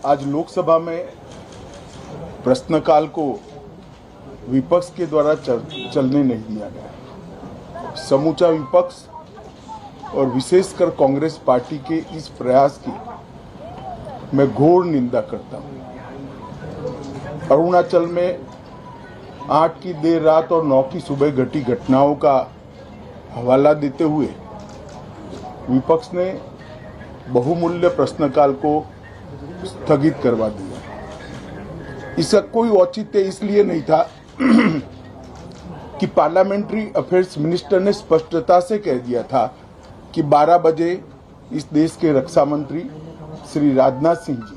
आज लोकसभा में प्रश्नकाल को विपक्ष के द्वारा चलने नहीं दिया गया। समूचा विपक्ष और विशेषकर कांग्रेस पार्टी के इस प्रयास की मैं घोर निंदा करता हूं। अरुणाचल में 8 की देर रात और 9 की सुबह घटी घटनाओं का हवाला देते हुए विपक्ष ने बहुमूल्य प्रश्नकाल को स्थगित करवा दिया। इसका कोई औचित्य इसलिए नहीं था कि पार्लियामेंट्री अफेयर्स मिनिस्टर ने स्पष्टता से कह दिया था कि 12 बजे इस देश के रक्षा मंत्री श्री राजनाथ सिंह जी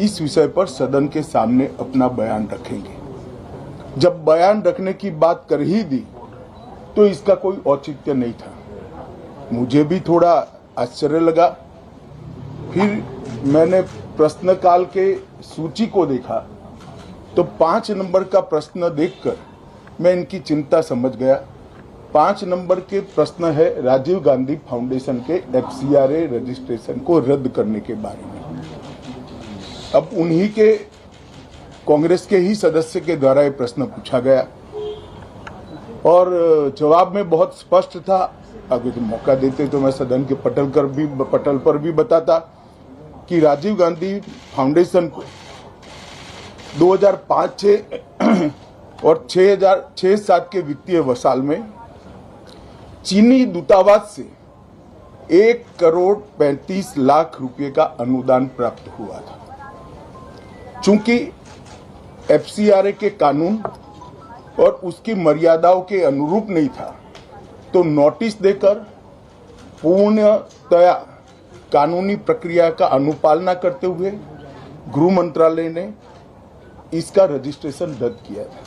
इस विषय पर सदन के सामने अपना बयान रखेंगे। जब बयान रखने की बात कर ही दी तो इसका कोई औचित्य नहीं था। मुझे भी थोड़ा आश्चर्य लगा। फिर मैंने प्रश्नकाल के सूची को देखा तो 5 नंबर का प्रश्न देखकर मैं इनकी चिंता समझ गया। 5 नंबर के प्रश्न है राजीव गांधी फाउंडेशन के FCRA रजिस्ट्रेशन को रद्द करने के बारे में। अब उन्हीं के कांग्रेस के ही सदस्य के द्वारा ये प्रश्न पूछा गया और जवाब में बहुत स्पष्ट था। अगर तो मौका देते तो मैं सदन के पटल पर भी बताता कि राजीव गांधी फाउंडेशन को 2005-6 और 2006-07 के वित्तीय साल में चीनी दूतावास से 1,35,00,000 रुपए का अनुदान प्राप्त हुआ था। चूंकि FCRA के कानून और उसकी मर्यादाओं के अनुरूप नहीं था तो नोटिस देकर पूर्णतया कानूनी प्रक्रिया का अनुपालना करते हुए गृह मंत्रालय ने इसका रजिस्ट्रेशन रद्द किया था।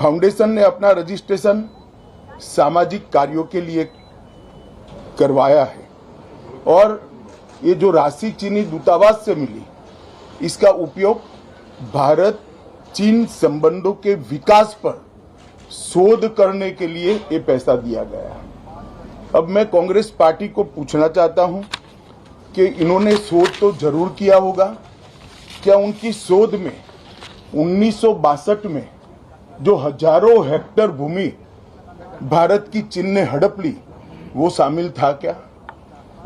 फाउंडेशन ने अपना रजिस्ट्रेशन सामाजिक कार्यों के लिए करवाया है और ये जो राशि चीनी दूतावास से मिली इसका उपयोग भारत चीन संबंधों के विकास पर शोध करने के लिए ये पैसा दिया गया। अब मैं कांग्रेस पार्टी को पूछना चाहता हूं कि इन्होंने शोध तो जरूर किया होगा। क्या उनकी शोध में 1962 में जो हजारों हेक्टेयर भूमि भारत की चीन ने हड़प ली वो शामिल था क्या?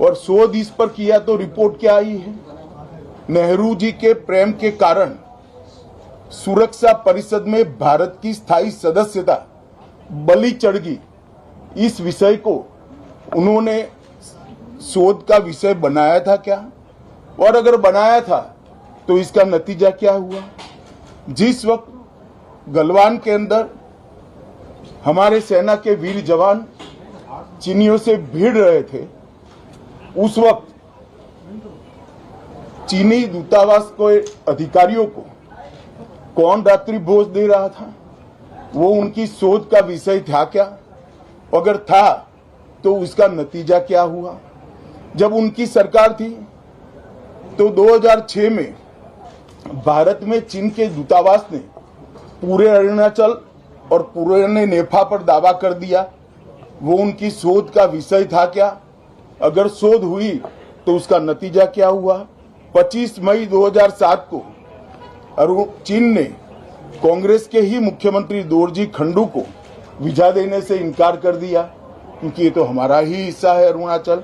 और शोध इस पर किया तो रिपोर्ट क्या आई है? नेहरू जी के प्रेम के कारण सुरक्षा परिषद में भारत की स्थायी सदस्यता बलि चढ़ गई। इस विषय को उन्होंने शोध का विषय बनाया था क्या? और अगर बनाया था तो इसका नतीजा क्या हुआ? जिस वक्त गलवान के अंदर हमारे सेना के वीर जवान चीनियों से भिड़ रहे थे उस वक्त चीनी दूतावास को अधिकारियों को कौन रात्रि भोज दे रहा था? वो उनकी शोध का विषय था क्या? अगर था तो उसका नतीजा क्या हुआ? जब उनकी सरकार थी तो 2006 में भारत में चीन के दूतावास ने पूरे अरुणाचल और पूरे नेफा पर दावा कर दिया। वो उनकी शोध का विषय था क्या? अगर शोध हुई तो उसका नतीजा क्या हुआ? 25 मई 2007 को चीन ने कांग्रेस के ही मुख्यमंत्री दोरजी खंडू को वीजा देने से इनकार कर दिया क्योंकि ये तो हमारा ही हिस्सा है अरुणाचल।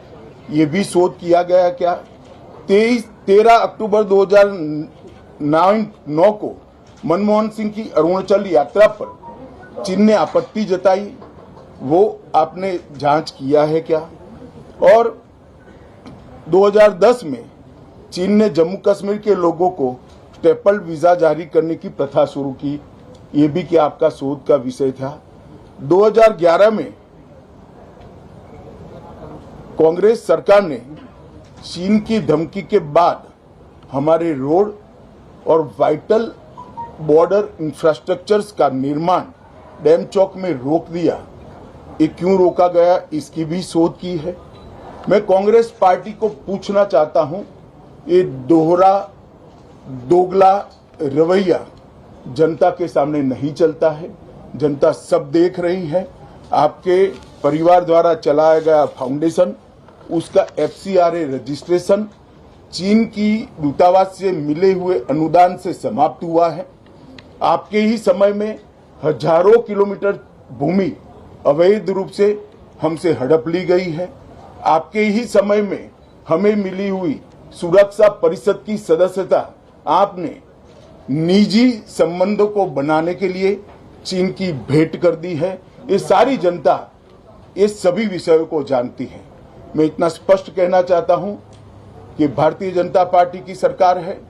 ये भी शोध किया गया क्या? 13 अक्टूबर 2009 को मनमोहन सिंह की अरुणाचल यात्रा पर चीन ने आपत्ति जताई, वो आपने जांच किया है क्या? और 2010 में चीन ने जम्मू कश्मीर के लोगों को स्टेपल वीजा जारी करने की प्रथा शुरू की, ये भी क्या आपका शोध का विषय था? 2011 में कांग्रेस सरकार ने चीन की धमकी के बाद हमारे रोड और वाइटल बॉर्डर इंफ्रास्ट्रक्चर्स का निर्माण डैम चौक में रोक दिया। ये क्यों रोका गया इसकी भी शोध की है। मैं कांग्रेस पार्टी को पूछना चाहता हूं, ये दोगला रवैया जनता के सामने नहीं चलता है। जनता सब देख रही है। आपके परिवार द्वारा चलाया गया फाउंडेशन, उसका FCRA रजिस्ट्रेशन चीन की दूतावास से मिले हुए अनुदान से समाप्त हुआ है। आपके ही समय में हजारों किलोमीटर भूमि अवैध रूप से हमसे हड़प ली गई है। आपके ही समय में हमें मिली हुई सुरक्षा परिषद की सदस्यता आपने निजी संबंधों को बनाने के लिए चीन की भेंट कर दी है। ये सारी जनता ये सभी विषयों को जानती है। मैं इतना स्पष्ट कहना चाहता हूं कि भारतीय जनता पार्टी की सरकार है,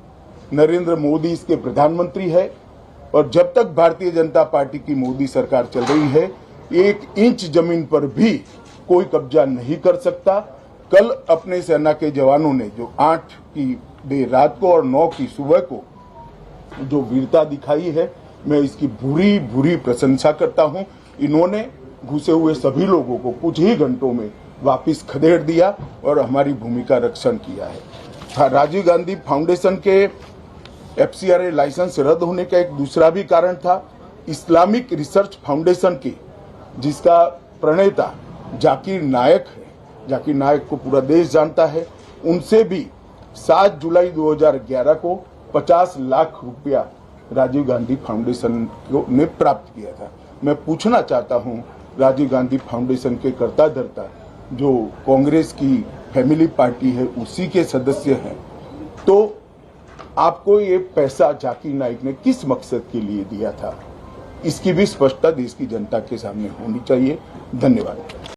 नरेंद्र मोदी इसके प्रधानमंत्री है, और जब तक भारतीय जनता पार्टी की मोदी सरकार चल रही है, 1 इंच जमीन पर भी कोई कब्जा नहीं कर सकता। कल अपने सेना के जवानों ने जो 8 की देर रात को और 9 की सुबह को जो वीरता दिखाई है, मैं इसकी भूरी भूरी प्रशंसा करता हूं। इन्होंने घुसे हुए सभी लोगों को कुछ ही घंटों में वापस खदेड़ दिया और हमारी भूमि का रक्षण किया है। राजीव गांधी फाउंडेशन के FCRA लाइसेंस रद्द होने का एक दूसरा भी कारण था। इस्लामिक रिसर्च फाउंडेशन की, जिसका प्रणेता जाकिर नायक है, जाकिर नायक को पूरा देश जानता है, उनसे भी 7 जुलाई 2011 को 50 लाख रुपया राजीव गांधी फाउंडेशन ने प्राप्त किया था। मैं पूछना चाहता हूं, राजीव गांधी फाउंडेशन के कर्ता धर्ता जो कांग्रेस की फैमिली पार्टी है उसी के सदस्य हैं, तो आपको ये पैसा जाकिर नाइक ने किस मकसद के लिए दिया था, इसकी भी स्पष्टता देश की जनता के सामने होनी चाहिए। धन्यवाद।